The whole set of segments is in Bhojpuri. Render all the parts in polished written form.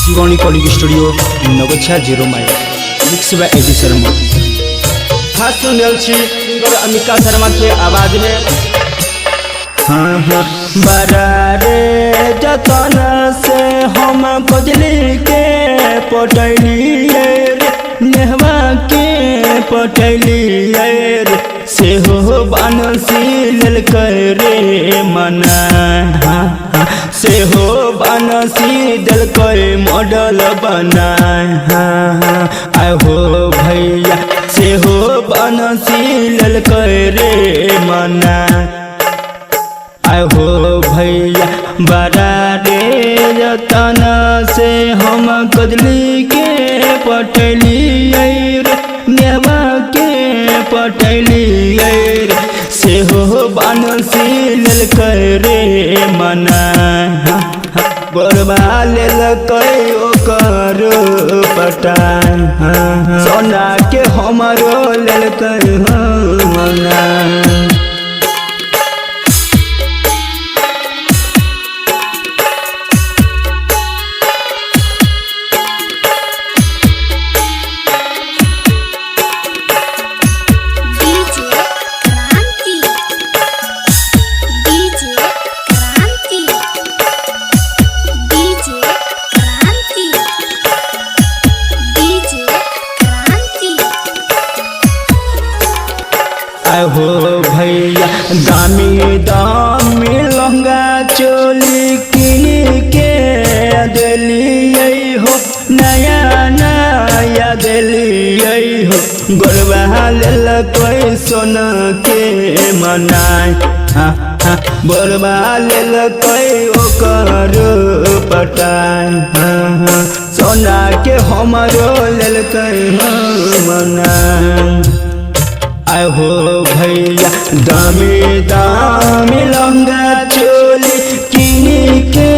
शिवानी कॉलिंग स्टूडियो नाughichiya 0 माइल मिक्स बाय AD शर्मा। खास सुनल छी अमिका शर्मा के आवाज में। बारा रे जतन से हम खोजली के पटैलिए रे नेहवा के पटैलिए रे से हो बानसी ललकै रे मना से हो बानसी दलकै मॉडल बना आय हो भैया से हो बानसी ललकै रे मना आय हो भैया बारा रे जतन से हम कदली के पटैलिए रे नेवा के पटैलिए रे से हो बानसी ललकै रे मना गोरबा लेलकै ओकर पटान सोना के हमरो लेलकै मना। हो भैया दामी दामी लहंगा चोली किन के दिलिए हो नया नया दिलिए हो गोरबा लेलकै सोना के मनाय गोरबा लेलकै ओकर पटाय सोना के हमरो लेलकै मनाय। आय हो भैया दामी दामी लहंगा चोली किन के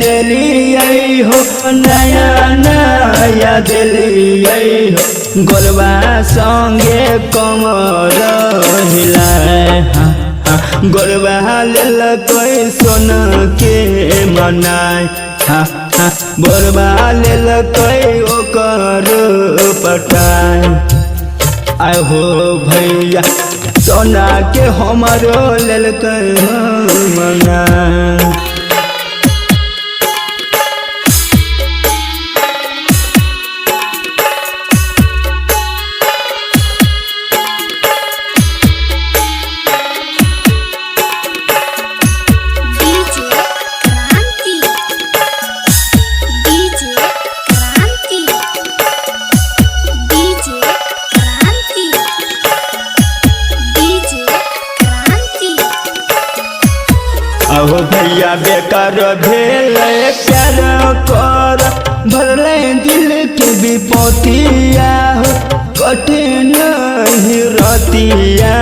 दिलिए हो नया नया दिलिए हो गोरबा संगे कमर हिलाए गोरबा लेलकै सोना के मनाय गोरबा लेलकै ओकर पटाय आय हो भैया सोना के हमरो लेलकै मना। हो भैया बेकार भेल प्यार कर भरले दिल के विपतिया हो कटे नहीं रतिया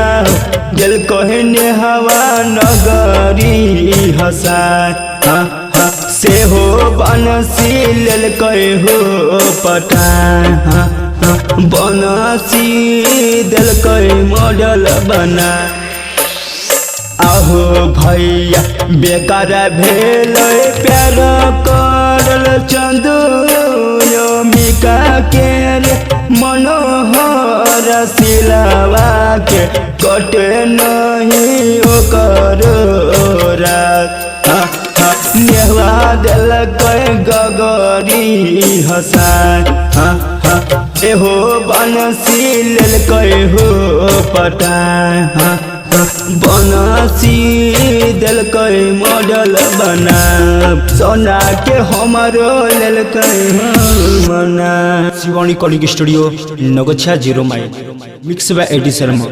जल कहने हवा नगरी हसा से हो बनसी लेलकै हो पठान बनसी देलकै मॉडल बना। आहो भैया बेकार भेल प्यार करल चंदू अमिका के रे मनोहर सिलावा के कटे नहीं ओकर रात नेहवा देलकै गगरी हसा एहो बनसी लेलकै हो पटाय बनसी देलकै मॉडल बना सोना के हमरो लेलकै मना। शिवानी कॉलिंग स्टूडियो नाughichiya 0 माइल मिक्स बाय AD शर्मा।